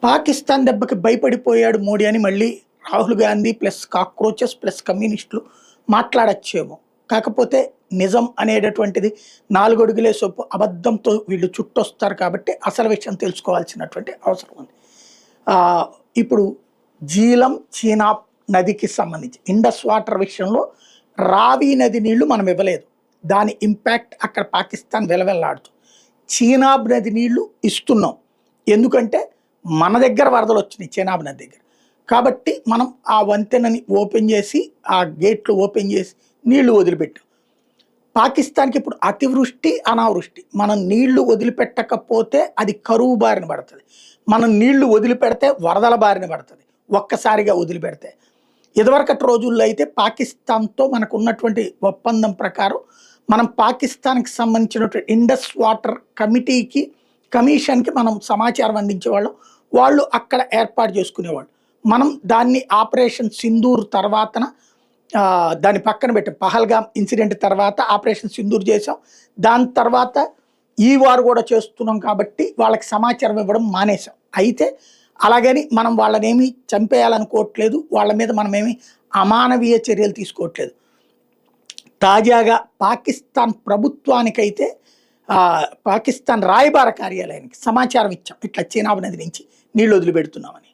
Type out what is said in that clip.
పాకిస్తాన్ దెబ్బకి భయపడిపోయాడు మోడీ అని మళ్ళీ Rahul Gandhi plus cockroaches plus కమ్యూనిస్టులు మాట్లాడచ్చేమో. కాకపోతే నిజం అనేటటువంటిది 4 అడుగులే సొప్పు అబద్ధంతో వీళ్ళు చుట్టొస్తారు కాబట్టి అసలు విషయం తెలుసుకోవాల్సినటువంటి అవసరం ఉంది. ఇప్పుడు జీలం చీనాబ్ నదికి సంబంధించి ఇండస్ వాటర్ విషయంలో రావి నది నీళ్లు మనం ఇవ్వలేదు. దాని ఇంపాక్ట్ అక్కడ పాకిస్తాన్ వెలవెల్లాడుతుంది. చీనాబ్ నది నీళ్లు ఇస్తున్నాం, ఎందుకంటే మన దగ్గర వరదలు వచ్చినాయి చీనాబ్ నది దగ్గర. కాబట్టి మనం ఆ వంతెనని ఓపెన్ చేసి ఆ గేట్లు ఓపెన్ చేసి నీళ్లు వదిలిపెట్టాం. పాకిస్తాన్కి ఇప్పుడు అతివృష్టి అనావృష్టి. మనం నీళ్లు వదిలిపెట్టకపోతే అది కరువు బారిన పడుతుంది, మనం నీళ్లు వదిలిపెడితే వరదల బారిన పడుతుంది ఒక్కసారిగా వదిలిపెడితే. ఇదివరకటి రోజుల్లో అయితే పాకిస్తాన్తో మనకు ఉన్నటువంటి ఒప్పందం ప్రకారం మనం పాకిస్తాన్కి సంబంధించినటువంటి ఇండస్ వాటర్ కమిషన్కి మనం సమాచారం అందించేవాళ్ళం, వాళ్ళు అక్కడ ఏర్పాటు చేసుకునేవాళ్ళు. మనం దాన్ని ఆపరేషన్ సింధూర్ తర్వాతన దాన్ని పక్కన పెట్టాం. పహల్గామ్ ఇన్సిడెంట్ తర్వాత ఆపరేషన్ సింధూర్ చేసాం, దాని తర్వాత ఈ వారు కూడా చేస్తున్నాం కాబట్టి వాళ్ళకి సమాచారం ఇవ్వడం మానేసాం. అయితే అలాగని మనం వాళ్ళని ఏమీ చంపేయాలనుకోవట్లేదు, వాళ్ళ మీద మనమేమి అమానవీయ చర్యలు తీసుకోవట్లేదు. తాజాగా పాకిస్తాన్ ప్రభుత్వానికైతే పాకిస్తాన్ రాయబార కార్యాలయానికి సమాచారం ఇచ్చాం, ఇట్లా చీనాబ్ నది నుంచి నీళ్లు వదిలిపెడుతున్నామని.